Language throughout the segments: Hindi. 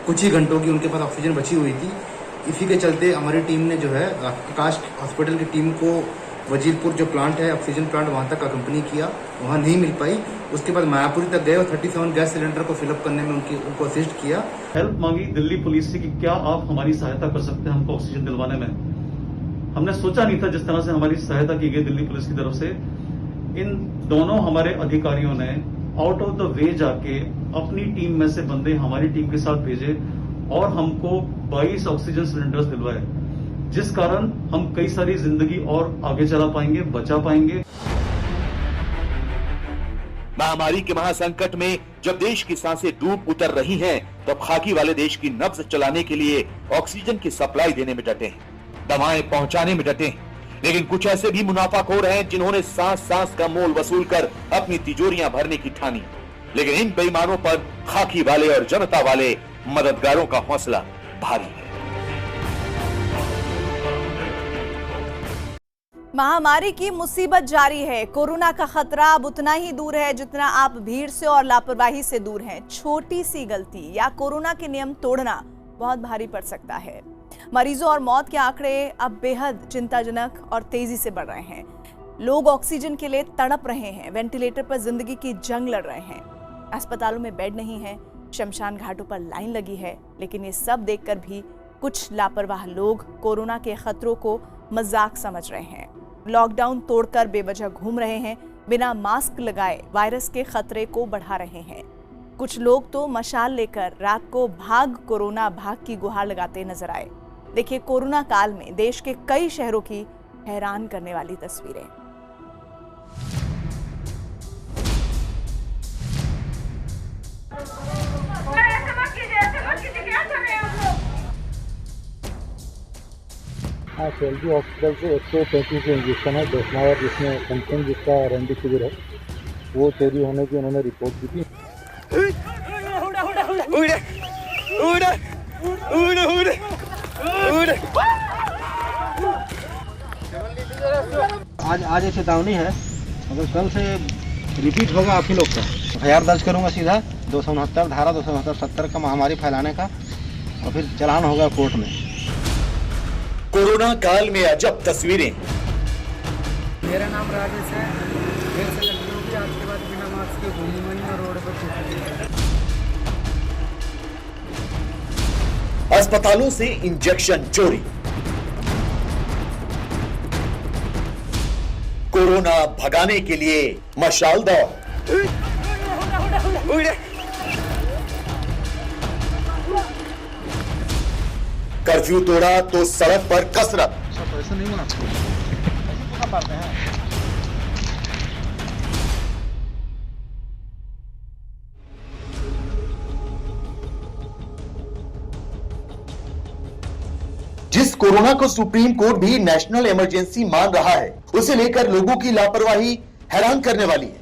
कुछ ही घंटों की उनके पास ऑक्सीजन बची हुई थी। इसी के चलते हमारी टीम ने जो है आकाश हॉस्पिटल की टीम को वजीरपुर जो प्लांट है ऑक्सीजन प्लांट वहाँ तक अकम्पनी किया, वहाँ नहीं मिल पाई। उसके बाद मायापुरी तक गए और 37 गैस सिलेंडर को फिलअप करने में उनको असिस्ट किया। हेल्प मांगी दिल्ली पुलिस से कि क्या आप हमारी सहायता कर सकते हैं हमको ऑक्सीजन दिलवाने में। हमने सोचा नहीं था जिस तरह से हमारी सहायता की गई दिल्ली पुलिस की तरफ से। इन दोनों हमारे अधिकारियों ने आउट ऑफ द वे जाके अपनी टीम में से बंदे हमारी टीम के साथ भेजे और हमको 22 ऑक्सीजन सिलेंडर्स दिलवाए, जिस कारण हम कई सारी जिंदगी और आगे चला पाएंगे, बचा पाएंगे। महामारी के महासंकट में जब देश की सांसें डूब उतर रही हैं, तब खाकी वाले देश की नब्ज चलाने के लिए ऑक्सीजन की सप्लाई देने में डटे हैं, दवाएं पहुंचाने में डटे हैं। लेकिन कुछ ऐसे भी मुनाफाखोर हैं जिन्होंने सांस सांस का मोल वसूल कर अपनी तिजोरियां भरने की ठानी। लेकिन इन बेईमानों पर खाकी वाले और जनता वाले मददगारों का हौसला भारी है। महामारी की मुसीबत जारी है। कोरोना का खतरा अब उतना ही दूर है जितना आप भीड़ से और लापरवाही से दूर हैं। छोटी सी गलती या कोरोना के नियम तोड़ना बहुत भारी पड़ सकता है। मरीजों और मौत के आंकड़े अब बेहद चिंताजनक और तेजी से बढ़ रहे हैं। लोग ऑक्सीजन के लिए तड़प रहे हैं, वेंटिलेटर पर जिंदगी की जंग लड़ रहे हैं। अस्पतालों में बेड नहीं है, शमशान घाटों पर लाइन लगी है। लेकिन ये सब देखकर भी कुछ लापरवाह लोग कोरोना के खतरों को मजाक समझ रहे हैं। लॉकडाउन तोड़कर बेवजह घूम रहे हैं, बिना मास्क लगाए वायरस के खतरे को बढ़ा रहे हैं। कुछ लोग तो मशाल लेकर रात को भाग कोरोना भाग की गुहार लगाते नजर आए। देखिए कोरोना काल में देश के कई शहरों की हैरान करने वाली तस्वीरें। हाँ, सेल्फी हॉस्पिटल से 135 इंजेक्शन है डोसमावर, जिसमें कंटेंट जिसका रेमडेसिविर है वो चोरी होने की उन्होंने रिपोर्ट की थी। आज ये चेतावनी है, अगर कल से रिपीट होगा आप ही लोग का एफआईआर दर्ज करूंगा सीधा 269 धारा 270 का महामारी फैलाने का, और फिर चलान होगा कोर्ट में। कोरोना काल में अजब तस्वीरें। मेरा नाम राजेश है। देर से गलती होगी, आज के बाद बिना मास्क के घूमूंगा नहीं और रोड पर थूकूंगा। अस्पतालों से इंजेक्शन चोरी, कोरोना भगाने के लिए मशाल दौड़, कर्फ्यू तोड़ा तो सड़क पर कसरत। ऐसा नहीं होना चाहिए। जिस कोरोना को सुप्रीम कोर्ट भी नेशनल इमरजेंसी मान रहा है, उसे लेकर लोगों की लापरवाही हैरान करने वाली है।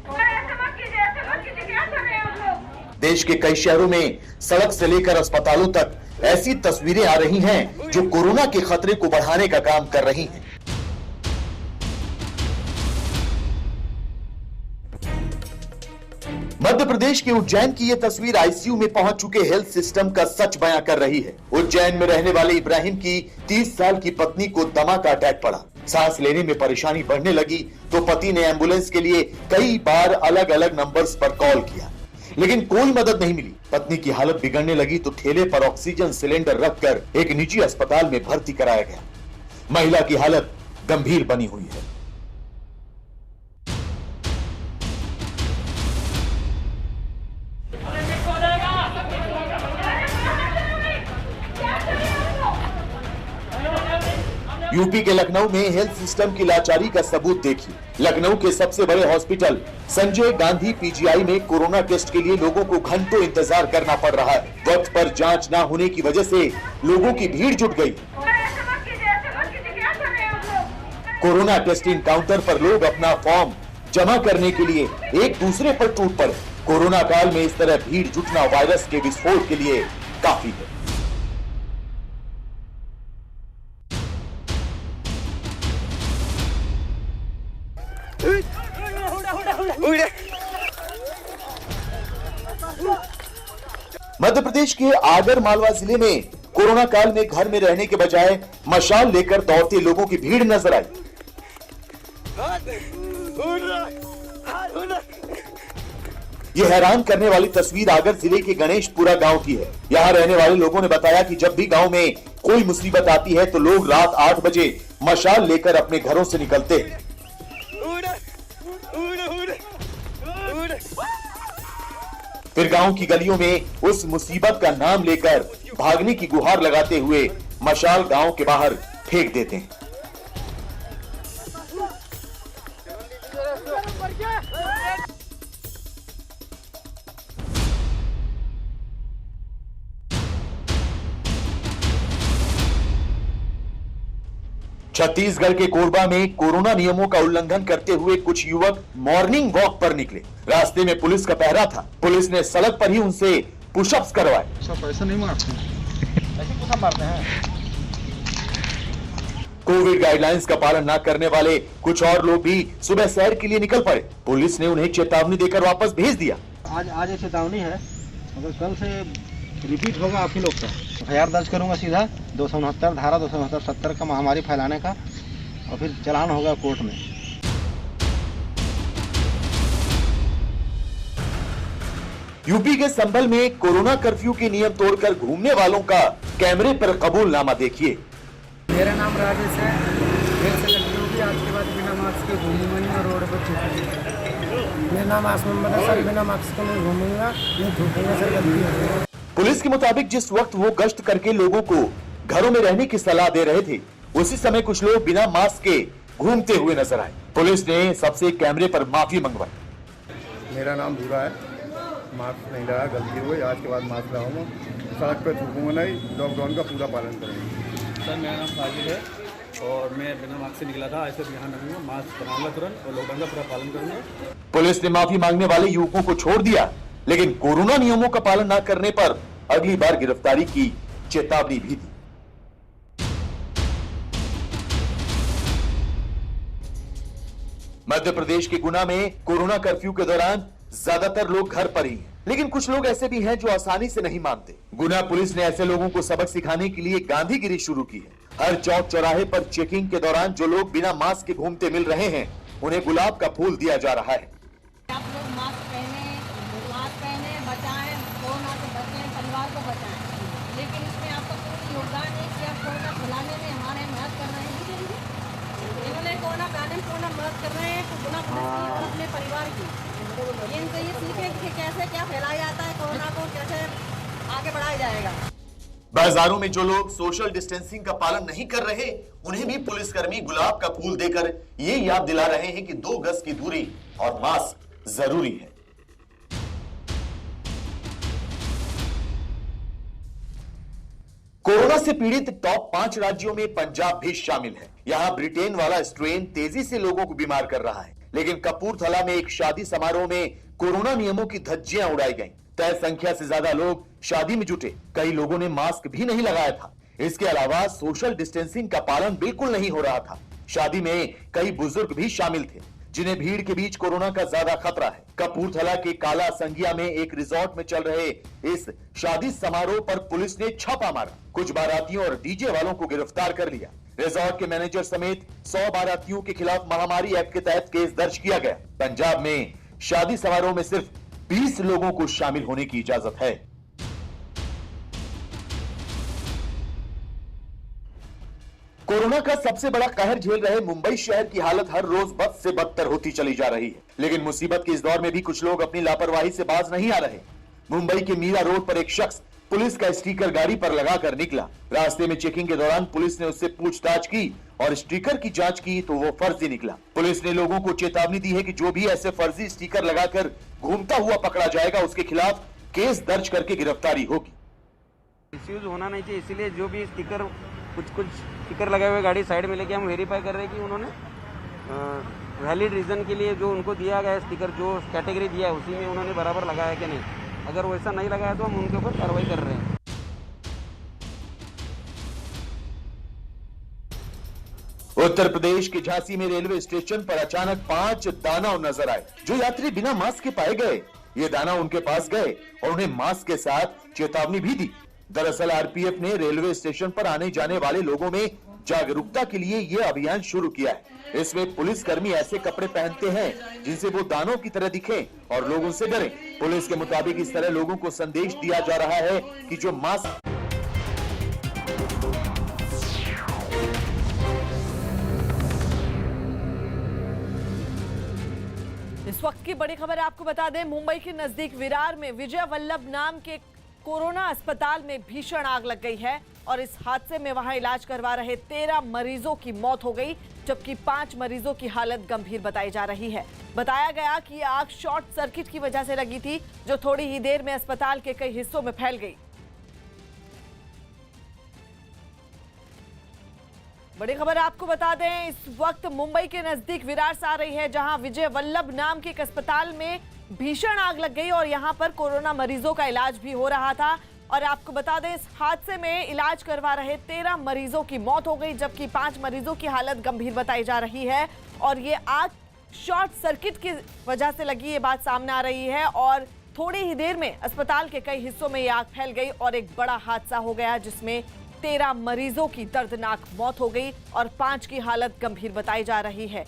देश के कई शहरों में सड़क से लेकर अस्पतालों तक ऐसी तस्वीरें आ रही हैं जो कोरोना के खतरे को बढ़ाने का काम कर रही हैं। मध्य प्रदेश के उज्जैन की यह तस्वीर आईसीयू में पहुंच चुके हेल्थ सिस्टम का सच बयां कर रही है। उज्जैन में रहने वाले इब्राहिम की 30 साल की पत्नी को दमा का अटैक पड़ा। सांस लेने में परेशानी बढ़ने लगी तो पति ने एम्बुलेंस के लिए कई बार अलग अलग नंबर्स पर कॉल किया, लेकिन कोई मदद नहीं मिली। पत्नी की हालत बिगड़ने लगी तो ठेले पर ऑक्सीजन सिलेंडर रखकर एक निजी अस्पताल में भर्ती कराया गया। महिला की हालत गंभीर बनी हुई है। यूपी के लखनऊ में हेल्थ सिस्टम की लाचारी का सबूत देखिए। लखनऊ के सबसे बड़े हॉस्पिटल संजय गांधी पीजीआई में कोरोना टेस्ट के लिए लोगों को घंटों इंतजार करना पड़ रहा है। वक्त पर जांच न होने की वजह से लोगों की भीड़ जुट गई। कोरोना टेस्टिंग काउंटर पर लोग अपना फॉर्म जमा करने के लिए एक दूसरे पर टूट पड़े। कोरोना काल में इस तरह भीड़ जुटना वायरस के विस्फोट के लिए काफी है। मध्य प्रदेश के आगर मालवा जिले में कोरोना काल में घर में रहने के बजाय मशाल लेकर दौड़ते लोगों की भीड़ नजर आई। ये हैरान करने वाली तस्वीर आगर जिले के गणेशपुरा गांव की है। यहाँ रहने वाले लोगों ने बताया कि जब भी गांव में कोई मुसीबत आती है तो लोग रात 8 बजे मशाल लेकर अपने घरों से निकलते हैं। फिर गांव की गलियों में उस मुसीबत का नाम लेकर भागने की गुहार लगाते हुए मशाल गांव के बाहर फेंक देते हैं। छत्तीसगढ़ के कोरबा में कोरोना नियमों का उल्लंघन करते हुए कुछ युवक मॉर्निंग वॉक पर निकले। रास्ते में पुलिस का पहरा था। पुलिस ने सड़क पर ही उनसे पुशअप्स करवाए। सब पैसा नहीं मारते हैं, ऐसे पुशअप मारते हैं। कोविड गाइडलाइंस का पालन न करने वाले कुछ और लोग भी सुबह सैर के लिए निकल पड़े। पुलिस ने उन्हें चेतावनी देकर वापस भेज दिया। आज चेतावनी है, अगर कल से रिपीट होगा आप ही लोग का एफआईआर दर्ज करूंगा सीधा 269 धारा 269 70 का महामारी फैलाने का, और फिर चलान होगा कोर्ट में। यूपी के संभल में कोरोना कर्फ्यू के नियम तोड़कर घूमने वालों का कैमरे पर कबूलनामा देखिए। मेरा नाम राजेश है। फिर से गलती होगी आज के बाद बिना मास्क के घूमूंगा और रोड पर थूकूंगा। मेरा नाम आसमान बता सर, बिना मास्क के नहीं घूमूंगा, नहीं थूकूंगा सर, गलती है। पुलिस के मुताबिक जिस वक्त वो गश्त करके लोगों को घरों में रहने की सलाह दे रहे थे, उसी समय कुछ लोग बिना मास्क के घूमते हुए नजर आए। पुलिस ने सबसे कैमरे पर माफी मंगवाई। मेरा नाम धूरा है, मास्क नहीं लगाया, गलती हुई, आज के बाद मास्क लगाऊंगा, सड़क पर थूकूंगा नहीं, लॉकडाउन का पूरा पालन करूंगा। सर मेरा नाम साजिद है और मैं बिना मास्क से निकला था, ऐसे ध्यान रखूंगा, मास्क बनाऊंगा तुरंत और लॉकडाउन का पूरा पालन करूंगा। पुलिस ने माफी मांगने वाले युवकों को छोड़ दिया, लेकिन कोरोना नियमों का पालन न करने पर अगली बार गिरफ्तारी की चेतावनी भी दी। मध्य प्रदेश के गुना में कोरोना कर्फ्यू के दौरान ज्यादातर लोग घर पर ही हैं, लेकिन कुछ लोग ऐसे भी हैं जो आसानी से नहीं मानते। गुना पुलिस ने ऐसे लोगों को सबक सिखाने के लिए गांधीगिरी शुरू की है। हर चौक चौराहे पर चेकिंग के दौरान जो लोग बिना मास्क के घूमते मिल रहे हैं, उन्हें गुलाब का फूल दिया जा रहा है। आप लोग मास्क पहने, बचाएं, कोरोना से बचें, परिवार को बचाएं। लेकिन इसमें आपका पूर्ण योगदान है कि आप कोरोना फैलाने में हमारे मदद कर रहे हैं। इन्होंने कोरोना फैलाने में पूर्ण मदद कर रहे हैं, गुना पुलिस की और अपने परिवार की। इनसे ये सीखें कि कैसे क्या फैलाया जाता है कोरोना को, कैसे आगे बढ़ाया जाएगा। बाजारों में जो लोग सोशल डिस्टेंसिंग का पालन नहीं कर रहे, उन्हें भी पुलिसकर्मी गुलाब का फूल देकर ये याद दिला रहे हैं कि 2 गज की दूरी और मास्क जरूरी है। कोरोना से पीड़ित टॉप 5 राज्यों में पंजाब भी शामिल है। यहाँ ब्रिटेन वाला स्ट्रेन तेजी से लोगों को बीमार कर रहा है, लेकिन कपूरथला में एक शादी समारोह में कोरोना नियमों की धज्जियां उड़ाई गईं। तय संख्या से ज्यादा लोग शादी में जुटे। कई लोगों ने मास्क भी नहीं लगाया था। इसके अलावा सोशल डिस्टेंसिंग का पालन बिल्कुल नहीं हो रहा था। शादी में कई बुजुर्ग भी शामिल थे, जिन्हें भीड़ के बीच कोरोना का ज्यादा खतरा है। कपूरथला के काला संगिया में एक रिजॉर्ट में चल रहे इस शादी समारोह पर पुलिस ने छापा मारा। कुछ बारातियों और डीजे वालों को गिरफ्तार कर लिया। रिजॉर्ट के मैनेजर समेत 100 बारातियों के खिलाफ महामारी एक्ट के तहत केस दर्ज किया गया। पंजाब में शादी समारोह में सिर्फ 20 लोगों को शामिल होने की इजाजत है। कोरोना का सबसे बड़ा कहर झेल रहे मुंबई शहर की हालत हर रोज बद से बदतर होती चली जा रही है, लेकिन मुसीबत के इस दौर में भी कुछ लोग अपनी लापरवाही से बाज नहीं आ रहे। मुंबई के मीरा रोड पर एक शख्स पुलिस का स्टिकर गाड़ी पर लगाकर निकला। रास्ते में चेकिंग के दौरान पुलिस ने उससे पूछताछ की और स्टिकर की जांच की तो वो फर्जी निकला। पुलिस ने लोगों को चेतावनी दी है कि जो भी ऐसे फर्जी स्टिकर लगाकर घूमता हुआ पकड़ा जाएगा, उसके खिलाफ केस दर्ज करके गिरफ्तारी होगी। मिसयूज होना नहीं चाहिए, इसीलिए जो भी स्टिकर कुछ स्टिकर लगे हुए गाड़ी साइड में लेके हम वेरीफाई कर रहे हैं कि उन्होंने वैलिड रीजन के लिए जो उनको दिया गया स्टिकर, जो कैटेगरी दिया है उसी में उन्होंने बराबर लगाया कि नहीं। अगर वैसा नहीं लगाया तो हम उनके ऊपर कार्रवाई कर रहे हैं। उत्तर प्रदेश के झांसी में रेलवे स्टेशन पर अचानक 5 दानव नजर आए। जो यात्री बिना मास्क के पाए गए, ये दाना उनके पास गए और उन्हें मास्क के साथ चेतावनी भी दी। दरअसल आरपीएफ ने रेलवे स्टेशन पर आने जाने वाले लोगों में जागरूकता के लिए ये अभियान शुरू किया है। इसमें पुलिसकर्मी ऐसे कपड़े पहनते हैं जिनसे वो दानों की तरह दिखें और लोग उनसे डरें। पुलिस के मुताबिक इस तरह लोगों को संदेश दिया जा रहा है कि जो मास्क इस वक्त की बड़ी खबर आपको बता दें, मुंबई के नजदीक विरार में विजय वल्लभ नाम के कोरोना अस्पताल में भीषण आग लग गई है और इस हादसे में वहां इलाज करवा रहे 13 मरीजों की मौत हो गई, जबकि 5 मरीजों की हालत गंभीर बताई जा रही है। बताया गया कि यह आग शॉर्ट सर्किट की वजह से लगी थी, जो थोड़ी ही देर में अस्पताल के कई हिस्सों में फैल गई। बड़ी खबर आपको बता दें, इस वक्त मुंबई के नजदीक विरार से आ रही है, जहां विजय वल्लभ नाम के एक अस्पताल में भीषण आग लग गई और यहां पर कोरोना मरीजों का इलाज भी हो रहा था। और आपको बता दें, इस हादसे में इलाज करवा रहे 13 मरीजों की मौत हो गई, जबकि 5 मरीजों की हालत गंभीर बताई जा रही है। और ये आग शॉर्ट सर्किट की वजह से लगी, ये बात सामने आ रही है और थोड़ी ही देर में अस्पताल के कई हिस्सों में ये आग फैल गई और एक बड़ा हादसा हो गया, जिसमें 13 मरीजों की दर्दनाक मौत हो गई और 5 की हालत गंभीर बताई जा रही है।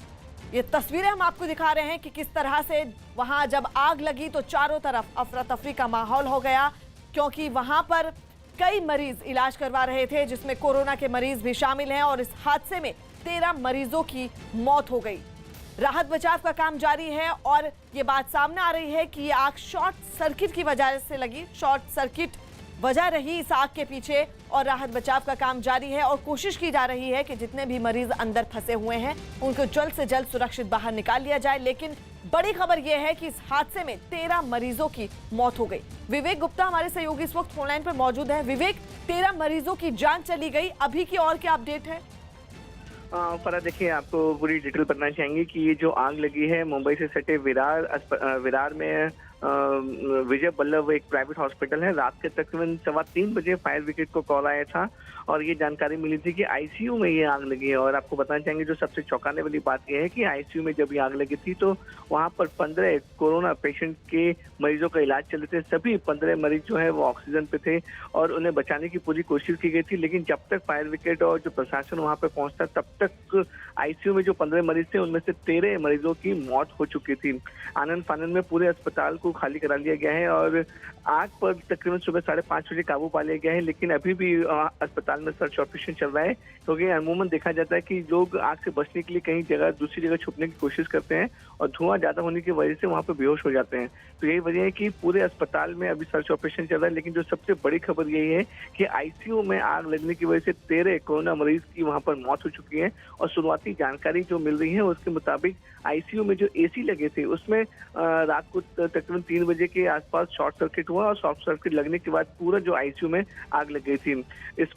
ये तस्वीरें हम आपको दिखा रहे हैं कि किस तरह से वहां जब आग लगी तो चारों तरफ अफरा तफरी का माहौल हो गया, क्योंकि वहां पर कई मरीज इलाज करवा रहे थे, जिसमें कोरोना के मरीज भी शामिल हैं और इस हादसे में 13 मरीजों की मौत हो गई। राहत बचाव का काम जारी है और ये बात सामने आ रही है कि ये आग शॉर्ट सर्किट की वजह से लगी, शॉर्ट सर्किट वजह रही इस आग के पीछे और राहत बचाव का काम जारी है और कोशिश की जा रही है कि जितने भी मरीज अंदर फंसे हुए हैं उनको जल्द से जल्द सुरक्षित बाहर निकाल लिया जाए। लेकिन बड़ी खबर यह है कि इस हादसे में 13 मरीजों की मौत हो गई। विवेक गुप्ता हमारे सहयोगी इस वक्त फोनलाइन पर मौजूद है। विवेक, 13 मरीजों की जान चली गई, अभी की और क्या अपडेट है? फरहाद, देखिए, आपको पूरी डिटेल बताना चाहेंगे कि ये जो आग लगी है मुंबई से सटे विरार में विजय वल्लभ एक प्राइवेट हॉस्पिटल है। रात के तकरीबन 3:15 बजे फायर ब्रिगेड को कॉल आया था और ये जानकारी मिली थी कि आईसीयू में ये आग लगी है। और आपको बताना चाहेंगे, जो सबसे चौंकाने वाली बात यह है कि आईसीयू में जब ये आग लगी थी तो वहां पर 15 कोरोना पेशेंट के मरीजों का इलाज चल रहे थे। सभी 15 मरीज जो है वो ऑक्सीजन पे थे और उन्हें बचाने की पूरी कोशिश की गई थी, लेकिन जब तक फायर ब्रिगेड और जो प्रशासन वहां पर पहुंचता तब तक आईसीयू में जो 15 मरीज थे उनमें से 13 मरीजों की मौत हो चुकी थी। आनंद फानंद में पूरे अस्पताल को खाली करा लिया गया है और आग पर तकरीबन सुबह 5:30 बजे काबू पा लिया गया है, लेकिन अभी भी अस्पताल में सर्च ऑपरेशन चल रहा है, क्योंकि अमूमन देखा जाता है कि लोग आग से बचने के लिए कहीं जगह दूसरी जगह छुपने की कोशिश करते हैं और धुआं ज्यादा होने की वजह से वहां पर बेहोश हो जाते हैं। तो यही वजह है कि पूरे अस्पताल में अभी सर्च ऑपरेशन चल रहा है, लेकिन जो सबसे बड़ी खबर यही है कि आईसीयू में आग लगने की वजह से 13 कोरोना मरीज की वहां पर मौत हो चुकी है। और शुरुआती जानकारी जो मिल रही है उसके मुताबिक आईसीयू में जो एसी लगे थे उसमें रात को तकरीबन 3 बजे के आसपास शॉर्ट सर्किट हुआ और शॉर्ट सर्किट लगने के बाद पूरा जो आईसीयू में आग लग गई थी। इस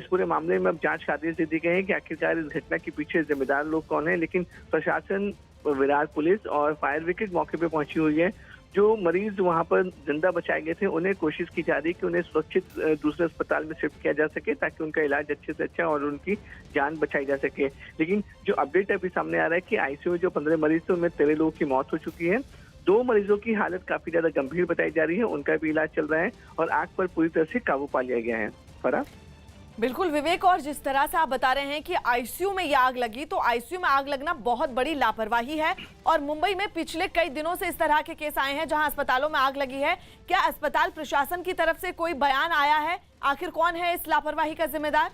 पूरे मामले में अब जांच के आदेश दे दिए गए हैं कि आखिरकार इस घटना के पीछे जिम्मेदार लोग कौन है, लेकिन प्रशासन, विरार पुलिस और फायर ब्रिगेड मौके पे पहुंची हुई है। जो मरीज वहां पर जिंदा बचाए गए थे उन्हें कोशिश की जा रही है कि उन्हें सुरक्षित दूसरे अस्पताल में शिफ्ट किया जा सके ताकि उनका इलाज अच्छे से अच्छा और उनकी जान बचाई जा सके। लेकिन जो अपडेट अभी सामने आ रहा है कि आईसीयू में जो 15 मरीज थे उनमें 13 लोगों की मौत हो चुकी है। 2 मरीजों की हालत काफी ज्यादा गंभीर बताई जा रही है, उनका भी इलाज चल रहा है और आग पर पूरी तरह से काबू पा लिया गया है। फरा बिल्कुल विवेक, और जिस तरह से आप बता रहे हैं कि आईसीयू में ये आग लगी, तो आईसीयू में आग लगना बहुत बड़ी लापरवाही है और मुंबई में पिछले कई दिनों से इस तरह के केस आए हैं जहां अस्पतालों में आग लगी है। क्या अस्पताल प्रशासन की तरफ से कोई बयान आया है? आखिर कौन है इस लापरवाही का जिम्मेदार?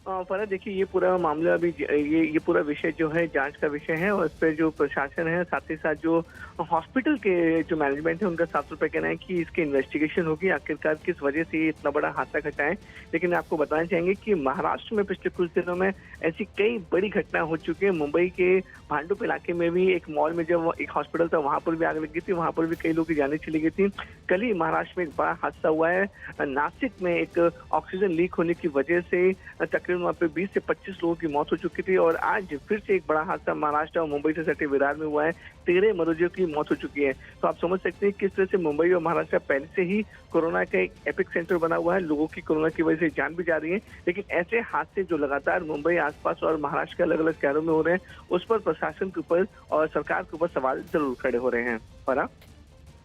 फरहाद, देखिए, ये पूरा मामला अभी ये पूरा विषय जो है जांच का विषय है और इस पर जो प्रशासन है साथ ही साथ जो हॉस्पिटल के जो मैनेजमेंट है उनका साफ तौर पर कहना है कि इसकी इन्वेस्टिगेशन होगी, आखिरकार किस वजह से ये इतना बड़ा हादसा घटा है। लेकिन आपको बताना चाहेंगे कि महाराष्ट्र में पिछले कुछ दिनों में ऐसी कई बड़ी घटना हो चुकी है। मुंबई के भांडुप इलाके में भी एक मॉल में जब एक हॉस्पिटल था वहां पर भी आग लगी थी, वहां पर भी कई लोगों की जानें चली गई थी। कल ही महाराष्ट्र में एक बड़ा हादसा हुआ है, नासिक में एक ऑक्सीजन लीक होने की वजह से तकरीबन वहाँ पे 20 से 25 लोगों की मौत हो चुकी थी और आज फिर से एक बड़ा हादसा महाराष्ट्र और मुंबई से सटे विरार में हुआ है, 13 मरीजों की मौत हो चुकी है। तो आप समझ सकते हैं किस तरह से मुंबई और महाराष्ट्र पहले से ही कोरोना का एक एपिक सेंटर बना हुआ है, लोगों की कोरोना की वजह से जान भी जा रही है। लेकिन ऐसे हादसे जो लगातार मुंबई आसपास और महाराष्ट्र के अलग अलग शहरों में हो रहे हैं, उस पर प्रशासन के ऊपर और सरकार के ऊपर सवाल जरूर खड़े हो रहे हैं। फरा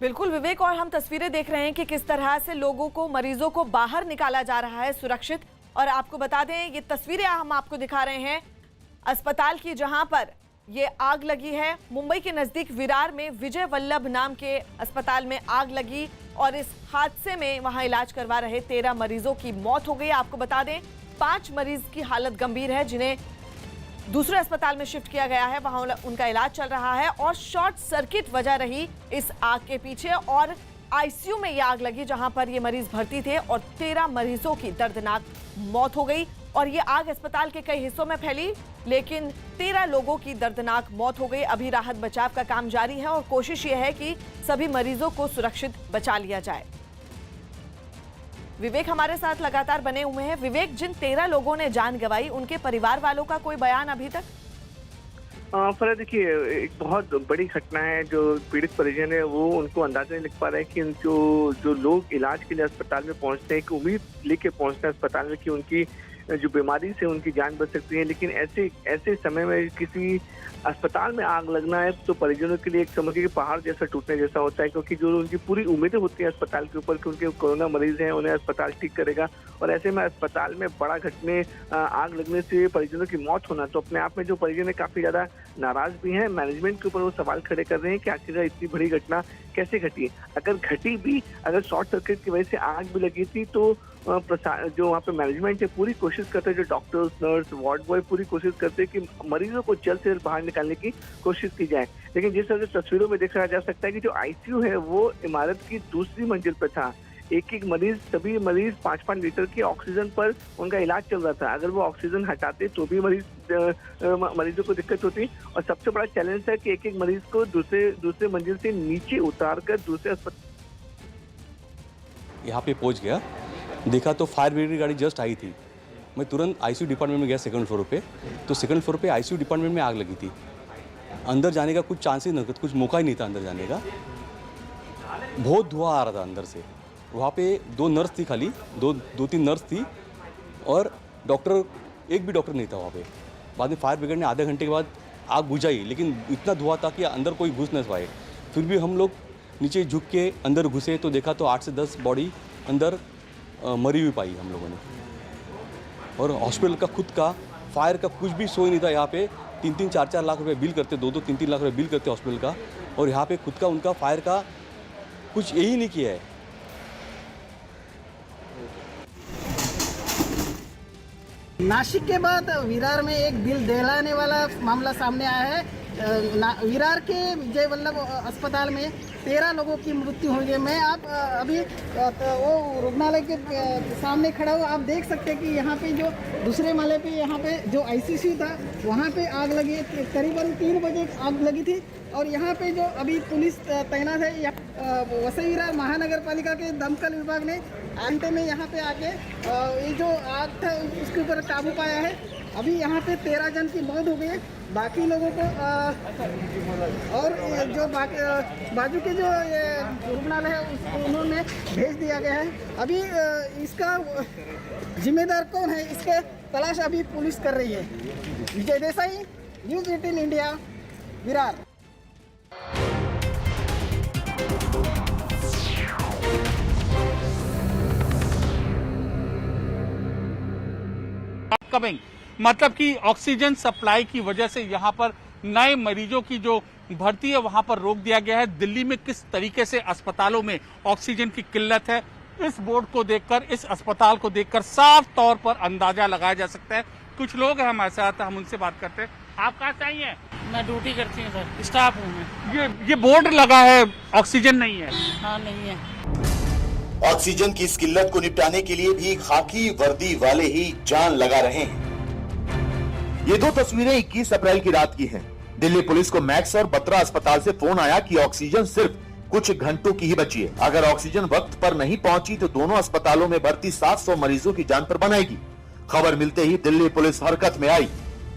बिल्कुल विवेक, और हम तस्वीरें देख रहे हैं कि किस तरह से लोगों को, मरीजों को बाहर निकाला जा रहा है सुरक्षित। और आपको बता दें, ये तस्वीरें हम आपको दिखा रहे हैं अस्पताल की, जहां पर ये आग लगी है। मुंबई के नजदीक विरार में विजय वल्लभ नाम के अस्पताल में आग लगी और इस हादसे में वहां इलाज करवा रहे 13 मरीजों की मौत हो गई। आपको बता दें 5 मरीज की हालत गंभीर है, जिन्हें दूसरे अस्पताल में शिफ्ट किया गया है, वहां उनका इलाज चल रहा है। और शॉर्ट सर्किट वजह रही इस आग के पीछे और आईसीयू में ये आग लगी, जहां पर ये मरीज भर्ती थे और 13 मरीजों की दर्दनाक मौत हो गई। और ये आग अस्पताल के कई हिस्सों में फैली, लेकिन 13 लोगों की दर्दनाक मौत हो गई। अभी राहत बचाव का काम जारी है और कोशिश ये है कि सभी मरीजों को सुरक्षित बचा लिया जाए। विवेक हमारे साथ लगातार बने हुए हैं। विवेक, जिन 13 लोगों ने जान गंवाई, उनके परिवार वालों का कोई बयान अभी तक? फरा देखिए, एक बहुत बड़ी घटना है। जो पीड़ित परिजन है वो उनको अंदाजा नहीं लग पा रहा है कि जो लोग इलाज के लिए अस्पताल में पहुंचते हैं, एक उम्मीद लेके पहुंचते हैं अस्पताल में कि उनकी जो बीमारी से उनकी जान बच सकती है, लेकिन ऐसे समय में किसी अस्पताल में आग लगना है तो परिजनों के लिए एक समझ के पहाड़ जैसा टूटने जैसा होता है, क्योंकि जो उनकी पूरी उम्मीदें होती हैं अस्पताल के ऊपर कि उनके कोरोना मरीज हैं, उन्हें अस्पताल ठीक करेगा, और ऐसे में अस्पताल में बड़ा घटने, आग लगने से परिजनों की मौत होना, तो अपने आप में जो परिजन है काफी ज्यादा नाराज भी हैं। मैनेजमेंट के ऊपर वो सवाल खड़े कर रहे हैं कि आखिर इतनी बड़ी घटना कैसे घटी। अगर घटी भी, अगर शॉर्ट सर्किट की वजह से आग भी लगी थी तो जो वहाँ पे मैनेजमेंट है पूरी कोशिश करते हैं, जो डॉक्टर्स, नर्स, वार्ड बॉय पूरी कोशिश करते हैं कि मरीजों को जल्द से जल्द बाहर निकालने की कोशिश की जाए। लेकिन जिस तरह से तस्वीरों में देखा जा सकता है कि जो आईसीयू है वो इमारत की दूसरी मंजिल पर था। एक मरीज, सभी मरीज 5-5 लीटर की ऑक्सीजन पर उनका इलाज चल रहा था। अगर वो ऑक्सीजन हटाते तो भी मरीजों को दिक्कत होती। और सबसे बड़ा चैलेंज है कि एक मरीज को दूसरे मंजिल से नीचे उतार कर दूसरे अस्पताल यहाँ पे पहुँच गया। देखा तो फायर ब्रिगेड की गाड़ी जस्ट आई थी। मैं तुरंत आईसीयू डिपार्टमेंट में गया सेकंड फ्लोर पे, तो सेकंड फ्लोर पे आईसीयू डिपार्टमेंट में आग लगी थी। अंदर जाने का कुछ चांस ही नहीं था, कुछ मौका ही नहीं था अंदर जाने का। बहुत धुआं आ रहा था अंदर से। वहाँ पे 2 नर्स थी, खाली 2-3 नर्स थी और डॉक्टर, एक भी डॉक्टर नहीं था वहाँ पे। बाद में फायर ब्रिगेड ने आधे घंटे के बाद आग बुझाई, लेकिन इतना धुआं था कि अंदर कोई घुस नहीं पाए। फिर भी हम लोग नीचे झुक के अंदर घुसे तो देखा तो 8 से 10 बॉडी अंदर मरी हुई पाई हम लोगों ने। और हॉस्पिटल का खुद का फायर का कुछ भी शो ही नहीं था। यहाँ पे 3-3, 4-4 लाख रुपए बिल करते, 2-2, 3-3 लाख रुपए बिल करते हॉस्पिटल का, और यहाँ पे खुद का उनका फायर का कुछ यही नहीं किया है। नासिक के बाद विरार में एक दिल दहलाने वाला मामला सामने आया है। विरार के विजय वल्लभ अस्पताल में 13 लोगों की मृत्यु हुई है। मैं आप अभी वो रुग्णालय के सामने खड़ा हूँ। आप देख सकते हैं कि यहाँ पे जो दूसरे माले पे, यहाँ पे जो आईसीयू था वहाँ पे आग लगी, करीबन 3 बजे आग लगी थी। और यहाँ पे जो अभी पुलिस तैनात है, वसई विरार महानगर पालिका के दमकल विभाग ने अंत में यहाँ पे आके ये जो आग था उसके ऊपर काबू पाया है। अभी यहाँ पे 13 जन की मौत हो गई है। बाकी लोगों को और जो बाजू के जो रुग्णालय है उन्होंने भेज दिया गया है। अभी इसका जिम्मेदार कौन है, इसके तलाश अभी पुलिस कर रही है। Vijay Desai, news 18 India, Virar. Coming मतलब कि ऑक्सीजन सप्लाई की वजह से यहाँ पर नए मरीजों की जो भर्ती है वहां पर रोक दिया गया है। दिल्ली में किस तरीके से अस्पतालों में ऑक्सीजन की किल्लत है, इस बोर्ड को देखकर, इस अस्पताल को देखकर साफ तौर पर अंदाजा लगाया जा सकता है। कुछ लोग हैं हमारे साथ, हम उनसे बात करते हैं। आप कहाँ से आई हैं? मैं ड्यूटी करती हूँ सर, स्टाफ हूँ मैं। ये बोर्ड लगा है, ऑक्सीजन नहीं है। हाँ नहीं है। ऑक्सीजन की इस किल्लत को निपटाने के लिए भी खाकी वर्दी वाले ही जान लगा रहे हैं। ये 2 तस्वीरें 21 अप्रैल की रात की हैं। दिल्ली पुलिस को मैक्स और बत्रा अस्पताल से फोन आया कि ऑक्सीजन सिर्फ कुछ घंटों की ही बची है। अगर ऑक्सीजन वक्त पर नहीं पहुंची तो दोनों अस्पतालों में भर्ती 700 मरीजों की जान पर बनाएगी। खबर मिलते ही दिल्ली पुलिस हरकत में आई।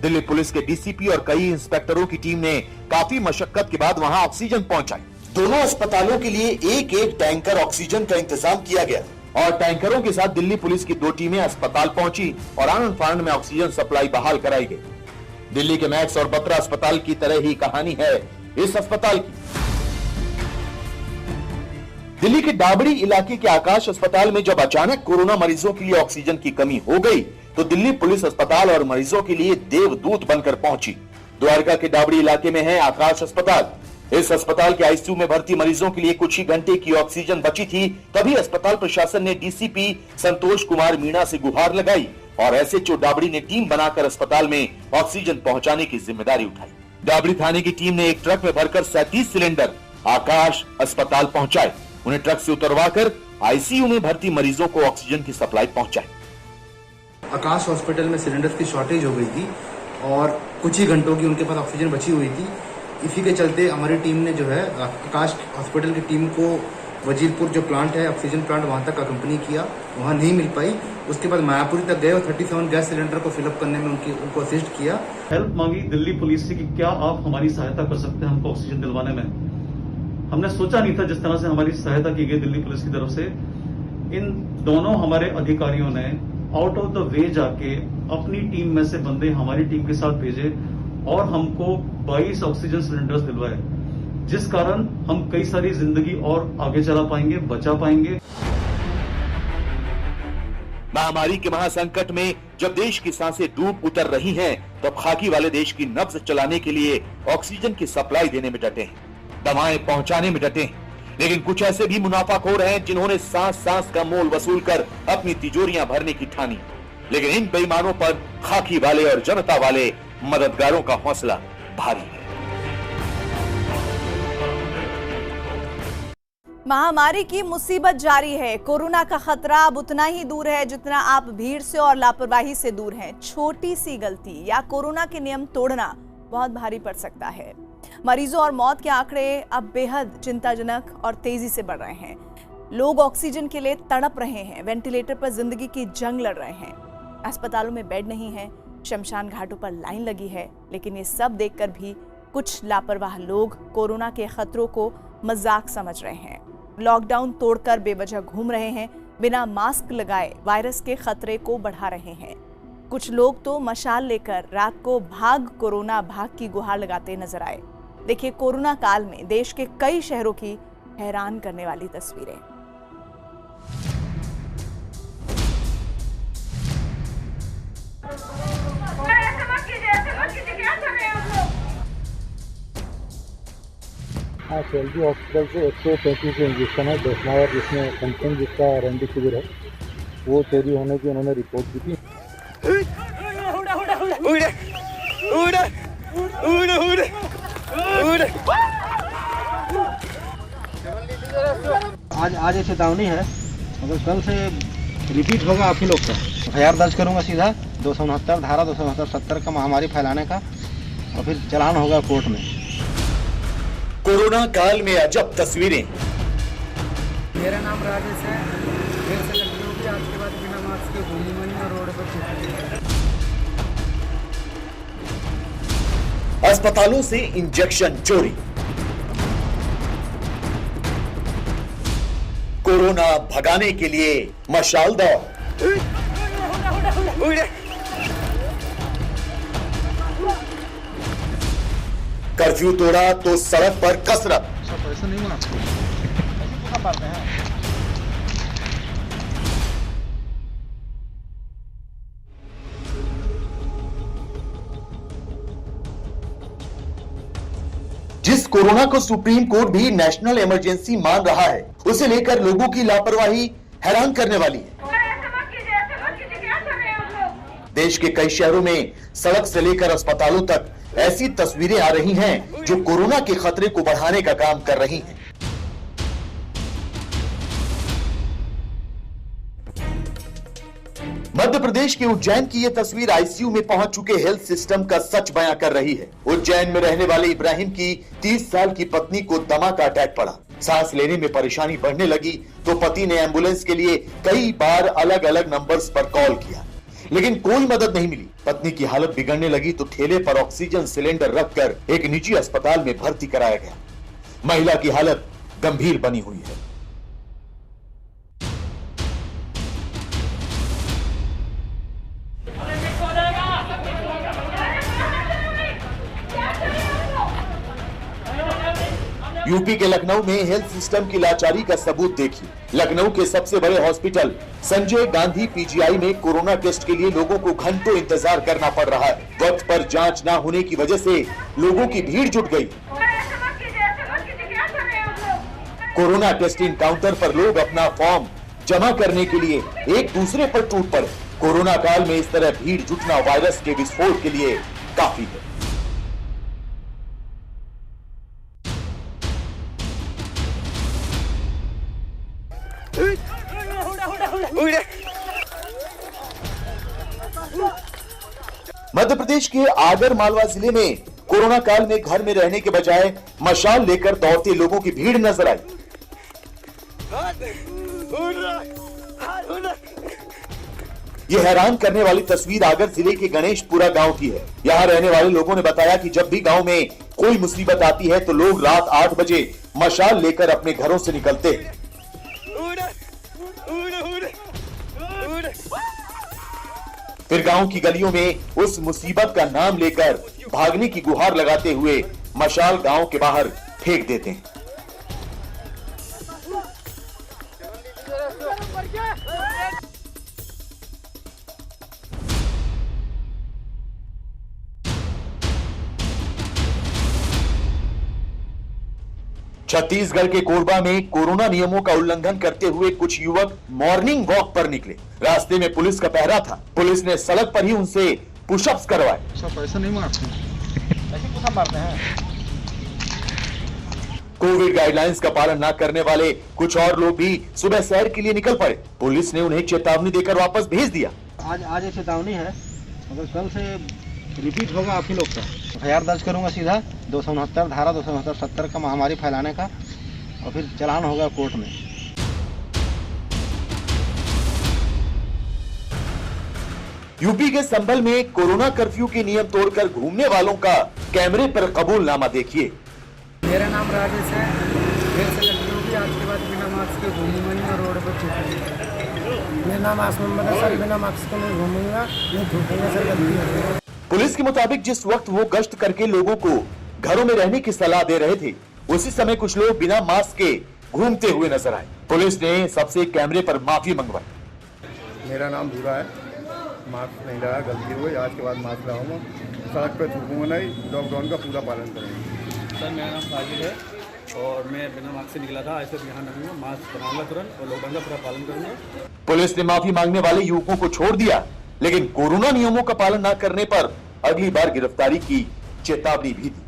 दिल्ली पुलिस के डीसीपी और कई इंस्पेक्टरों की टीम ने काफी मशक्कत के बाद वहां ऑक्सीजन पहुंचाई। दोनों अस्पतालों के लिए एक टैंकर ऑक्सीजन का इंतजाम किया गया और टैंकरों के साथ दिल्ली पुलिस की 2 टीमें अस्पताल पहुंची और आनंद फानंद में ऑक्सीजन सप्लाई बहाल कराई गई। दिल्ली के मैक्स और बत्रा अस्पताल की तरह ही कहानी है इस अस्पताल की। दिल्ली के डाबड़ी इलाके के आकाश अस्पताल में जब अचानक कोरोना मरीजों के लिए ऑक्सीजन की कमी हो गई तो दिल्ली पुलिस अस्पताल और मरीजों के लिए देवदूत बनकर पहुंची। द्वारका के डाबड़ी इलाके में है आकाश अस्पताल। इस अस्पताल के आईसीयू में भर्ती मरीजों के लिए कुछ ही घंटे की ऑक्सीजन बची थी, तभी अस्पताल प्रशासन ने डीसीपी संतोष कुमार मीणा से गुहार लगाई और एसएचओ डाबड़ी ने टीम बनाकर अस्पताल में ऑक्सीजन पहुंचाने की जिम्मेदारी उठाई। डाबड़ी थाने की टीम ने एक ट्रक में भरकर 37 सिलेंडर आकाश अस्पताल पहुंचाए। उन्हें ट्रक से उतरवाकर आईसीयू में भर्ती मरीजों को ऑक्सीजन की सप्लाई पहुंचाई। आकाश हॉस्पिटल में सिलेंडर्स की शॉर्टेज हो गई थी और कुछ ही घंटों की उनके पास ऑक्सीजन बची हुई थी। इसी के चलते हमारी टीम ने जो है आकाश हॉस्पिटल की टीम को वजीरपुर जो प्लांट है ऑक्सीजन प्लांट वहां तक अकम्पनी किया, वहां नहीं मिल पाई। उसके बाद मायापुरी तक गए और 37 गैस सिलेंडर को फिलअप करने में उनको असिस्ट किया। हेल्प मांगी दिल्ली पुलिस से कि क्या आप हमारी सहायता कर सकते हैं हमको ऑक्सीजन दिलवाने में। हमने सोचा नहीं था जिस तरह से हमारी सहायता की गई दिल्ली पुलिस की तरफ से। इन दोनों हमारे अधिकारियों ने आउट ऑफ द वे जाके अपनी टीम में से बंदे हमारी टीम के साथ भेजे और हमको 22 ऑक्सीजन सिलेंडर्स दिलवाए, जिस कारण हम कई सारी जिंदगी और आगे चला पाएंगे, बचा पाएंगे। महामारी के महासंकट में जब देश की सांसें डूब उतर रही हैं, तब खाकी वाले देश की नब्ज चलाने के लिए ऑक्सीजन की सप्लाई देने में डटे हैं, दवाएं पहुंचाने में डटे हैं। लेकिन कुछ ऐसे भी मुनाफाखोर हैं जिन्होंने सांस सांस का मोल वसूल कर अपनी तिजोरियां भरने की ठानी। लेकिन इन बेईमानों पर खाकी वाले और जनता वाले मददगारों का हौसला भारी है। महामारी की मुसीबत जारी है। कोरोना का खतरा अब उतना ही दूर है जितना आप भीड़ से और लापरवाही से दूर हैं। छोटी सी गलती या कोरोना के नियम तोड़ना बहुत भारी पड़ सकता है। मरीजों और मौत के आंकड़े अब बेहद चिंताजनक और तेजी से बढ़ रहे हैं। लोग ऑक्सीजन के लिए तड़प रहे हैं, वेंटिलेटर पर जिंदगी की जंग लड़ रहे हैं। अस्पतालों में बेड नहीं है, शमशान घाटों पर लाइन लगी है। लेकिन ये सब देखकर भी कुछ लापरवाह लोग कोरोना के खतरों को मजाक समझ रहे हैं। लॉकडाउन तोड़कर बेवजह घूम रहे हैं, बिना मास्क लगाए वायरस के खतरे को बढ़ा रहे हैं। कुछ लोग तो मशाल लेकर रात को भाग कोरोना भाग की गुहार लगाते नजर आए। देखिए कोरोना काल में देश के कई शहरों की हैरान करने वाली तस्वीरें। हाँ, सेल्फी हॉस्पिटल से 135 इंजेक्शन है, डेस्मायर जिसमें कंटेंट जिसका रेमडेसिविर है वो चोरी होने की उन्होंने रिपोर्ट की थी। आज ये चेतावनी है, अगर कल से रिपीट होगा आप ही लोग का एफआईआर दर्ज करूंगा सीधा 269 धारा 269-70 का महामारी फैलाने का, और फिर चालान होगा कोर्ट में। कोरोना काल में अजब तस्वीरें। मेरा नाम राजेश है। डेढ़ से गलती होगी, आज के बाद बिना मास्क के घूमूंगा नहीं और रोड पर थूकूंगा। अस्पतालों से इंजेक्शन चोरी। कोरोना भगाने के लिए मशाल दौड़। कर्फ्यू तोड़ा तो सड़क पर कसरत। ऐसा नहीं होना चाहिए। जिस कोरोना को सुप्रीम कोर्ट भी नेशनल इमरजेंसी मान रहा है, उसे लेकर लोगों की लापरवाही हैरान करने वाली है। देश के कई शहरों में सड़क से लेकर अस्पतालों तक ऐसी तस्वीरें आ रही हैं जो कोरोना के खतरे को बढ़ाने का काम कर रही हैं। मध्य प्रदेश के उज्जैन की यह तस्वीर आईसीयू में पहुंच चुके हेल्थ सिस्टम का सच बयां कर रही है। उज्जैन में रहने वाले इब्राहिम की 30 साल की पत्नी को दमा का अटैक पड़ा। सांस लेने में परेशानी बढ़ने लगी तो पति ने एम्बुलेंस के लिए कई बार अलग अलग नंबर्स पर कॉल किया, लेकिन कोई मदद नहीं मिली। पत्नी की हालत बिगड़ने लगी तो ठेले पर ऑक्सीजन सिलेंडर रखकर एक निजी अस्पताल में भर्ती कराया गया। महिला की हालत गंभीर बनी हुई है। यूपी के लखनऊ में हेल्थ सिस्टम की लाचारी का सबूत देखिए। लखनऊ के सबसे बड़े हॉस्पिटल संजय गांधी पीजीआई में कोरोना टेस्ट के लिए लोगों को घंटों इंतजार करना पड़ रहा है। वक्त पर जांच न होने की वजह से लोगों की भीड़ जुट गई। कोरोना टेस्टिंग काउंटर पर लोग अपना फॉर्म जमा करने के लिए एक दूसरे पर टूट पड़े। कोरोना काल में इस तरह भीड़ जुटना वायरस के विस्फोट के लिए काफी है। मध्य प्रदेश के आगर मालवा जिले में कोरोना काल में घर में रहने के बजाय मशाल लेकर दौड़ते लोगों की भीड़ नजर आई। ये हैरान करने वाली तस्वीर आगर जिले के गणेशपुरा गांव की है। यहाँ रहने वाले लोगों ने बताया कि जब भी गांव में कोई मुसीबत आती है तो लोग रात 8 बजे मशाल लेकर अपने घरों से निकलते हैं। फिर गांव की गलियों में उस मुसीबत का नाम लेकर भागने की गुहार लगाते हुए मशाल गांव के बाहर फेंक देते हैं। छत्तीसगढ़ के कोरबा में कोरोना नियमों का उल्लंघन करते हुए कुछ युवक मॉर्निंग वॉक पर निकले। रास्ते में पुलिस का पहरा था। पुलिस ने सड़क पर ही उनसे पुशअप्स करवाए। पैसा नहीं मारते, ऐसे पुशअप मारते हैं। कोविड गाइडलाइंस का पालन न करने वाले कुछ और लोग भी सुबह सैर के लिए निकल पड़े। पुलिस ने उन्हें चेतावनी देकर वापस भेज दिया। आज ये चेतावनी है, अगर कल से रिपीट होगा आप ही लोग का FIR दर्ज करूंगा सीधा 269 धारा 269 70 का महामारी फैलाने का, और फिर चालान होगा कोर्ट में। यूपी के संभल में कोरोना कर्फ्यू के नियम तोड़कर घूमने वालों का कैमरे पर कबूलनामा देखिए। मेरा नाम राजेश है। फिर से गलती होगी, आज के बाद बिना मास्क के घूमूंगा नहीं और रोड पर थूकूंगा। मेरा नाम आसमान बता सर, बिना मास्क के मैं घूमूंगा नहीं थूकूंगा सर, गलती है। पुलिस के मुताबिक जिस वक्त वो गश्त करके लोगों को घरों में रहने की सलाह दे रहे थे, उसी समय कुछ लोग बिना मास्क के घूमते हुए नजर आए। पुलिस ने सबसे कैमरे पर माफी मंगवाई। मेरा नाम भूरा है, मास्क नहीं लगाया, गलती हुई, आज के बाद मास्क लगाऊंगा, सड़क पर थूकूंगा नहीं, लॉकडाउन का पूरा पालन करूंगा। सर मेरा नाम साजिद है और मैं बिना मास्क से निकला था, ऐसे यहाँ रहूँगा, मास्क बनाऊंगा तुरंत और लॉकडाउन का पूरा पालन करूंगा। पुलिस ने माफी मांगने वाले युवकों को छोड़ दिया, लेकिन कोरोना नियमों का पालन न करने पर अगली बार गिरफ्तारी की चेतावनी भी दी।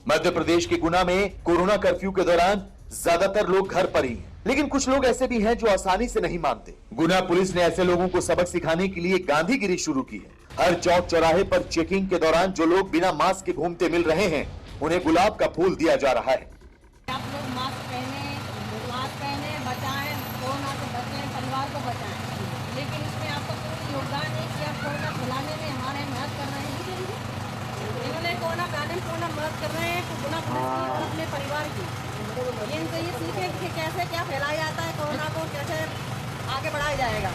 मध्य प्रदेश के गुना में कोरोना कर्फ्यू के दौरान ज्यादातर लोग घर पर ही हैं, लेकिन कुछ लोग ऐसे भी हैं जो आसानी से नहीं मानते। गुना पुलिस ने ऐसे लोगों को सबक सिखाने के लिए गांधीगिरी शुरू की है। हर चौक चौराहे पर चेकिंग के दौरान जो लोग बिना मास्क के घूमते मिल रहे हैं, उन्हें गुलाब का फूल दिया जा रहा है। आप लोग मास्क पहने, बचाएं, कोरोना से बचें, परिवार को बचाएं। लेकिन इसमें आपका पूर्ण योगदान है कि आप कोरोना फैलाने में हमारे मदद कर रहे हैं। जिन्होंने कोरोना फैलाने में पूर्ण मदद कर रहे हैं, गुना पुलिस की और अपने परिवार की। इनसे ये सीखें कि कैसे क्या फैलाया जाता है कोरोना को, कैसे आगे बढ़ाया जाएगा।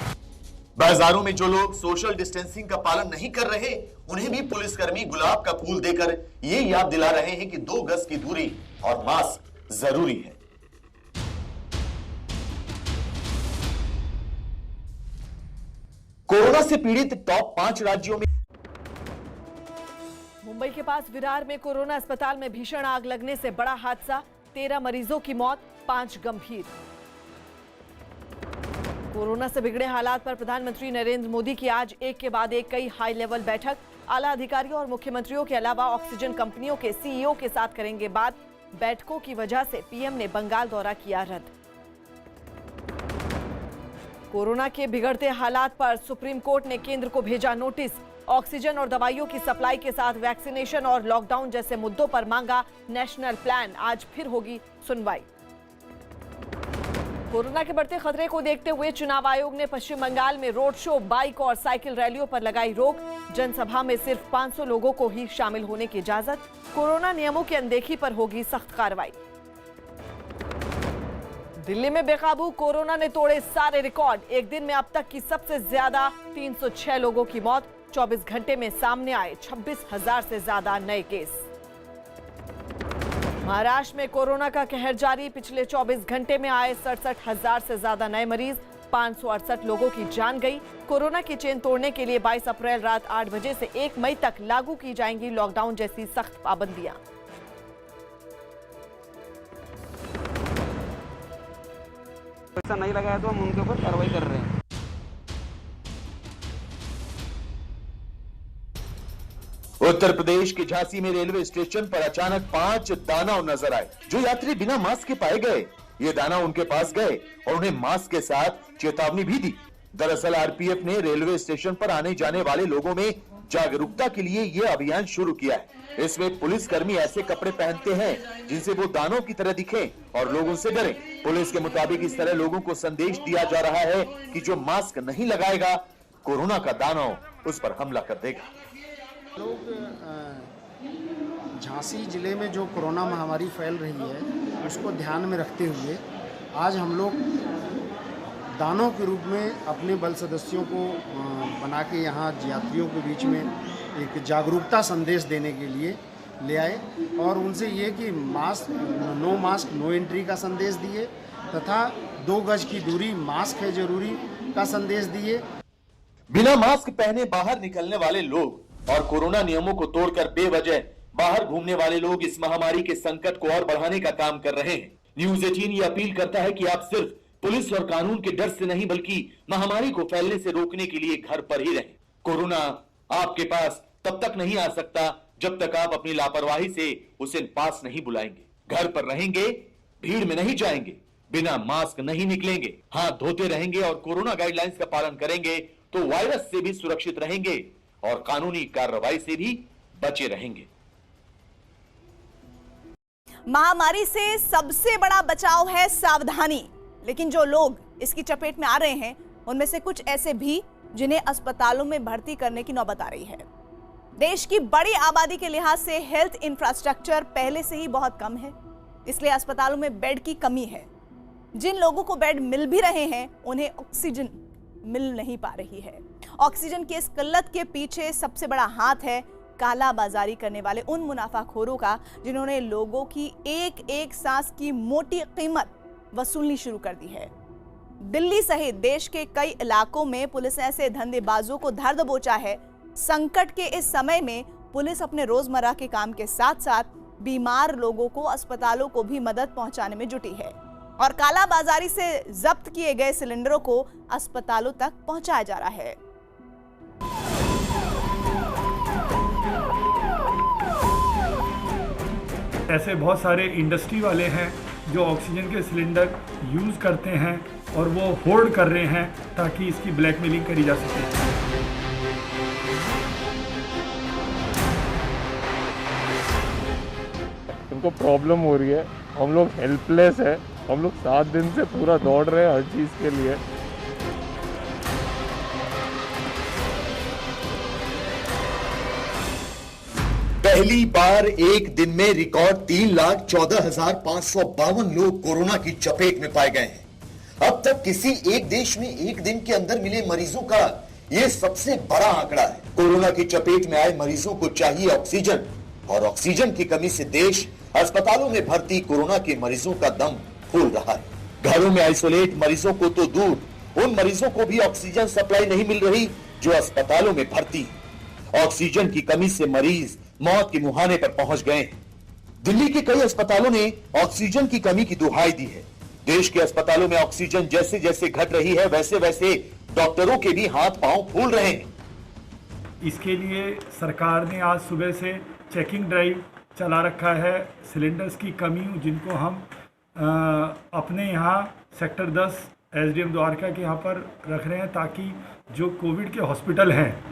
बाजारों में जो लोग सोशल डिस्टेंसिंग का पालन नहीं कर रहे, उन्हें भी पुलिसकर्मी गुलाब का फूल देकर ये याद दिला रहे हैं कि 2 गज की दूरी और मास्क जरूरी है। कोरोना से पीड़ित टॉप 5 राज्यों में मुंबई के पास विरार में कोरोना अस्पताल में भीषण आग लगने से बड़ा हादसा, 13 मरीजों की मौत, 5 गंभीर। कोरोना से बिगड़े हालात पर प्रधानमंत्री नरेंद्र मोदी की आज एक के बाद एक कई हाई लेवल बैठक। आला अधिकारियों और मुख्यमंत्रियों के अलावा ऑक्सीजन कंपनियों के CEO के साथ करेंगे बात। बैठकों की वजह से पीएम ने बंगाल दौरा किया रद्द। कोरोना के बिगड़ते हालात पर सुप्रीम कोर्ट ने केंद्र को भेजा नोटिस। ऑक्सीजन और दवाइयों की सप्लाई के साथ वैक्सीनेशन और लॉकडाउन जैसे मुद्दों पर मांगा नेशनल प्लान। आज फिर होगी सुनवाई। कोरोना के बढ़ते खतरे को देखते हुए चुनाव आयोग ने पश्चिम बंगाल में रोड शो, बाइक और साइकिल रैलियों पर लगाई रोक। जनसभा में सिर्फ 500 लोगों को ही शामिल होने की इजाजत। कोरोना नियमों की अनदेखी पर होगी सख्त कार्रवाई। दिल्ली में बेकाबू कोरोना ने तोड़े सारे रिकॉर्ड। एक दिन में अब तक की सबसे ज्यादा 306 लोगों की मौत। 24 घंटे में सामने आए 26,000 से ज्यादा नए केस। महाराष्ट्र में कोरोना का कहर जारी। पिछले 24 घंटे में आए 67,000 से ज्यादा नए मरीज। 568 लोगों की जान गई। कोरोना की चेन तोड़ने के लिए 22 अप्रैल रात 8 बजे से 1 मई तक लागू की जाएंगी लॉकडाउन जैसी सख्त पाबंदियां। पैसा नहीं लगाया तो हम उनके ऊपर कार्रवाई कर रहे हैं। उत्तर प्रदेश के झांसी में रेलवे स्टेशन पर अचानक 5 दानव नजर आए। जो यात्री बिना मास्क के पाए गए, ये दानव उनके पास गए और उन्हें मास्क के साथ चेतावनी भी दी। दरअसल आरपीएफ ने रेलवे स्टेशन पर आने जाने वाले लोगों में जागरूकता के लिए ये अभियान शुरू किया है। इसमें पुलिसकर्मी ऐसे कपड़े पहनते हैं जिनसे वो दानव की तरह दिखें और लोगों से डरें। पुलिस के मुताबिक इस तरह लोगों को संदेश दिया जा रहा है कि जो मास्क नहीं लगाएगा, कोरोना का दानव उस पर हमला कर देगा। लोग झांसी जिले में जो कोरोना महामारी फैल रही है उसको ध्यान में रखते हुए आज हम लोग दानों के रूप में अपने बल सदस्यों को बना के यहाँ यात्रियों के बीच में एक जागरूकता संदेश देने के लिए ले आए और उनसे ये कि मास्क नो एंट्री का संदेश दिए तथा 2 गज की दूरी, मास्क है जरूरी का संदेश दिए। बिना मास्क पहने बाहर निकलने वाले लोग और कोरोना नियमों को तोड़कर बेवजह बाहर घूमने वाले लोग इस महामारी के संकट को और बढ़ाने का काम कर रहे हैं। न्यूज़ 18 ये अपील करता है कि आप सिर्फ पुलिस और कानून के डर से नहीं बल्कि महामारी को फैलने से रोकने के लिए घर पर ही रहें। कोरोना आपके पास तब तक नहीं आ सकता जब तक आप अपनी लापरवाही से उसे पास नहीं बुलाएंगे। घर पर रहेंगे, भीड़ में नहीं जाएंगे, बिना मास्क नहीं निकलेंगे, हाथ धोते रहेंगे और कोरोना गाइडलाइंस का पालन करेंगे तो वायरस से भी सुरक्षित रहेंगे और कानूनी कार्रवाई से भी बचे रहेंगे। महामारी से सबसे बड़ा बचाव है सावधानी, लेकिन जो लोग इसकी चपेट में आ रहे हैं उनमें से कुछ ऐसे भी जिन्हें अस्पतालों में भर्ती करने की नौबत आ रही है। देश की बड़ी आबादी के लिहाज से हेल्थ इंफ्रास्ट्रक्चर पहले से ही बहुत कम है, इसलिए अस्पतालों में बेड की कमी है। जिन लोगों को बेड मिल भी रहे हैं उन्हें ऑक्सीजन मिल नहीं पा रही है। ऑक्सीजन की इस किल्लत के पीछे सबसे बड़ा हाथ है काला बाजारी करने वाले उन मुनाफाखोरों का, जिन्होंने लोगों की एक एक सांस की मोटी कीमत वसूलनी शुरू कर दी है। दिल्ली सहित देश के कई इलाकों में पुलिस ने ऐसे धंधेबाजों को धर दबोचा है। संकट के इस समय में पुलिस अपने रोजमर्रा के काम के साथ साथ बीमार लोगों को अस्पतालों को भी मदद पहुंचाने में जुटी है और काला बाजारी से जब्त किए गए सिलेंडरों को अस्पतालों तक पहुंचाया जा रहा है। ऐसे बहुत सारे इंडस्ट्री वाले हैं जो ऑक्सीजन के सिलेंडर यूज़ करते हैं और वो होल्ड कर रहे हैं ताकि इसकी ब्लैकमेलिंग करी जा सके। इनको प्रॉब्लम हो रही है, हम लोग हेल्पलेस है, हम लोग 7 दिन से पूरा दौड़ रहे हैं हर चीज़ के लिए। पहली बार एक दिन में रिकॉर्ड 3,14,552 लोग कोरोना की चपेट में पाए गए हैं। अब तक किसी एक देश में एक दिन के अंदर मिले मरीजों का यह सबसे बड़ा आंकड़ा है। कोरोना की चपेट में आए मरीजों को चाहिए ऑक्सीजन और ऑक्सीजन की कमी से देश अस्पतालों में भर्ती कोरोना के मरीजों का दम फूल रहा है। घरों में आइसोलेट मरीजों को तो दूर, उन मरीजों को भी ऑक्सीजन सप्लाई नहीं मिल रही जो अस्पतालों में भर्ती। ऑक्सीजन की कमी से मरीज मौत के मुहाने पर पहुंच गए हैं। दिल्ली के कई अस्पतालों ने ऑक्सीजन की कमी की दुहाई दी है। देश के अस्पतालों में ऑक्सीजन जैसे जैसे घट रही है वैसे वैसे डॉक्टरों के भी हाथ पांव फूल रहे हैं। इसके लिए सरकार ने आज सुबह से चेकिंग ड्राइव चला रखा है। सिलेंडर्स की कमी जिनको हम अपने यहाँ सेक्टर 10 एसडीएम द्वारका के यहाँ पर रख रहे हैं ताकि जो कोविड के हॉस्पिटल हैं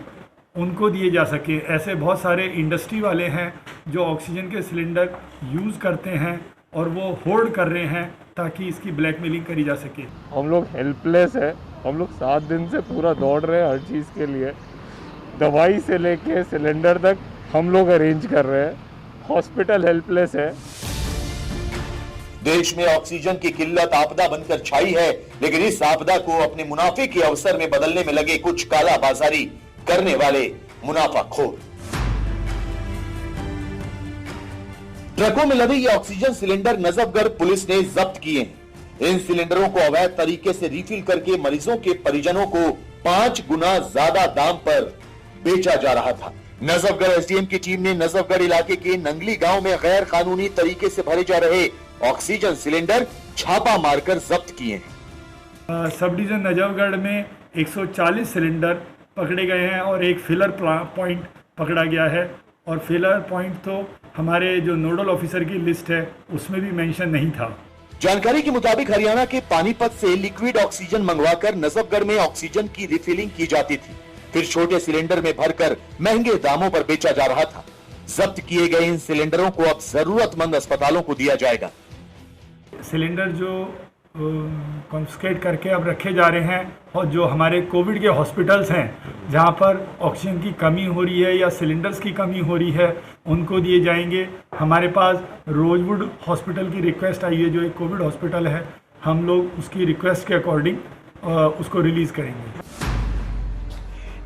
उनको दिए जा सके। ऐसे बहुत सारे इंडस्ट्री वाले हैं जो ऑक्सीजन के सिलेंडर यूज़ करते हैं और वो होल्ड कर रहे हैं ताकि इसकी ब्लैकमेलिंग करी जा सके। हम लोग हेल्पलेस है, हम लोग 7 दिन से पूरा दौड़ रहे हैं हर चीज़ के लिए। दवाई से लेके सिलेंडर तक हम लोग अरेंज कर रहे हैं। हॉस्पिटल हेल्पलेस है। देश में ऑक्सीजन की किल्लत आपदा बनकर छाई है, लेकिन इस आपदा को अपने मुनाफे के अवसर में बदलने में लगे कुछ काला बाजारी करने वाले मुनाफाखोर। ट्रकों में लदे ये ऑक्सीजन सिलेंडर नजफगढ़ पुलिस ने जब्त किए हैं। इन सिलेंडरों को अवैध तरीके से रिफिल करके मरीजों के परिजनों को 5 गुना ज्यादा दाम पर बेचा जा रहा था। नजफगढ़ एसडीएम की टीम ने नजफगढ़ इलाके के नंगली गांव में गैर कानूनी तरीके से भरे जा रहे ऑक्सीजन सिलेंडर छापा मारकर जब्त किए हैं। सब डिवीजन नजफगढ़ में 140 सिलेंडर पकड़े गए हैं और एक फिलर पॉइंट पकड़ा गया है। और फिलर पॉइंट तो हमारे जो नोडल ऑफिसर की लिस्ट है उसमें भी मेंशन नहीं था। जानकारी के मुताबिक हरियाणा के पानीपत से लिक्विड ऑक्सीजन मंगवाकर नजफगढ़ में ऑक्सीजन की रिफिलिंग की जाती थी, फिर छोटे सिलेंडर में भरकर महंगे दामों पर बेचा जा रहा था। जब्त किए गए इन सिलेंडरों को अब जरूरतमंद अस्पतालों को दिया जाएगा। सिलेंडर जो कॉन्फिस्केट करके अब रखे जा रहे हैं और जो हमारे कोविड के हॉस्पिटल्स हैं जहां पर ऑक्सीजन की कमी हो रही है या सिलेंडर्स की कमी हो रही है उनको दिए जाएंगे। हमारे पास रोजवुड हॉस्पिटल की रिक्वेस्ट आई है जो एक कोविड हॉस्पिटल है, हम लोग उसकी रिक्वेस्ट के अकॉर्डिंग उसको रिलीज करेंगे।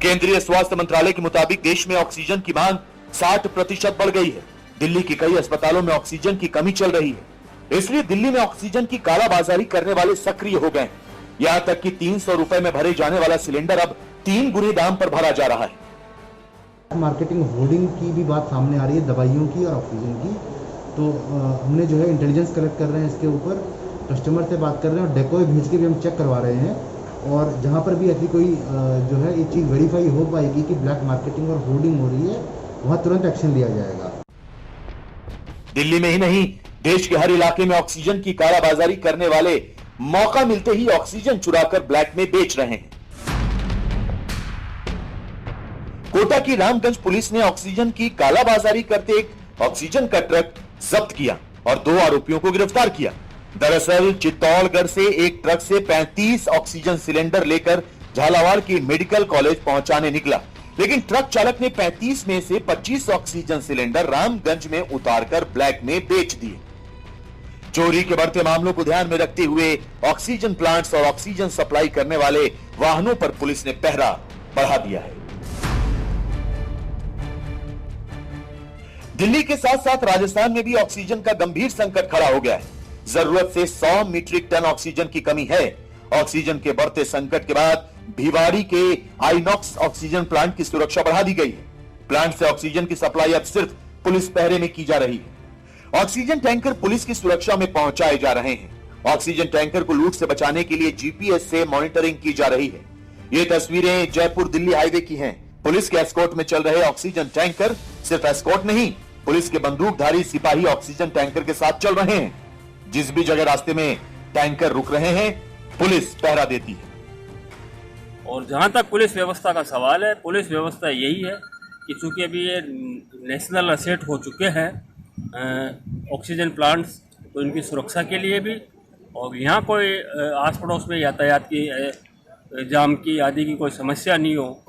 केंद्रीय स्वास्थ्य मंत्रालय के मुताबिक देश में ऑक्सीजन की मांग 60% बढ़ गई है। दिल्ली के कई अस्पतालों में ऑक्सीजन की कमी चल रही है, इसलिए दिल्ली में ऑक्सीजन की कालाबाजारी करने वाले सक्रिय हो गए। यहाँ तक कि 300 रुपए में भरे जाने वाला सिलेंडर अब 3 गुने दाम पर भरा जा रहा है। मार्केटिंग होर्डिंग की भी बात सामने आ रही है, दवाइयों की और ऑक्सीजन की। तो हमने जो है इंटेलिजेंस कलेक्ट कर रहे हैं इसके ऊपर, कस्टमर से बात कर रहे हैं और डेको भेज के भी हम चेक करवा रहे हैं। और जहाँ पर भी ऐसी कोई जो है ये चीज़ वेरीफाई हो पाएगी कि ब्लैक मार्केटिंग और होर्डिंग हो रही है, वहाँ तुरंत एक्शन लिया जाएगा। दिल्ली में ही नहीं, देश के हर इलाके में ऑक्सीजन की कालाबाजारी करने वाले मौका मिलते ही ऑक्सीजन चुराकर ब्लैक में बेच रहे हैं। कोटा की रामगंज पुलिस ने ऑक्सीजन की कालाबाजारी करते एक ऑक्सीजन का ट्रक जब्त किया और 2 आरोपियों को गिरफ्तार किया। दरअसल चित्तौड़गढ़ से एक ट्रक से 35 ऑक्सीजन सिलेंडर लेकर झालावाड़ के मेडिकल कॉलेज पहुंचाने निकला, लेकिन ट्रक चालक ने 35 में से 25 ऑक्सीजन सिलेंडर रामगंज में उतारकर ब्लैक में बेच दिए। चोरी के बढ़ते मामलों को ध्यान में रखते हुए ऑक्सीजन प्लांट्स और ऑक्सीजन सप्लाई करने वाले वाहनों पर पुलिस ने पहरा बढ़ा दिया है। दिल्ली के साथ साथ राजस्थान में भी ऑक्सीजन का गंभीर संकट खड़ा हो गया है। जरूरत से 100 मीट्रिक टन ऑक्सीजन की कमी है। ऑक्सीजन के बढ़ते संकट के बाद भिवाड़ी के आइनॉक्स ऑक्सीजन प्लांट की सुरक्षा बढ़ा दी गई है। प्लांट से ऑक्सीजन की सप्लाई अब सिर्फ पुलिस पहरे में की जा रही है। ऑक्सीजन टैंकर पुलिस की सुरक्षा में पहुंचाए जा रहे हैं। ऑक्सीजन टैंकर को लूट से बचाने के लिए जीपीएस से मॉनिटरिंग की जा रही है। ये तस्वीरें जयपुर दिल्ली हाईवे की हैं। पुलिस के एस्कॉर्ट में चल रहे ऑक्सीजन टैंकर सिर्फ एस्कॉर्ट नहीं, पुलिस के बंदूकधारी सिपाही ऑक्सीजन टैंकर के साथ चल रहे हैं। जिस भी जगह रास्ते में टैंकर रुक रहे हैं, पुलिस पहरा देती है। और जहां तक पुलिस व्यवस्था का सवाल है, पुलिस व्यवस्था यही है कि चूंकि अभी ये नेशनल असेट हो चुके हैं ऑक्सीजन प्लांट्स, तो इनकी सुरक्षा के लिए भी, और यहाँ कोई आस पड़ोस में यातायात की जाम की आदि की कोई समस्या नहीं हो।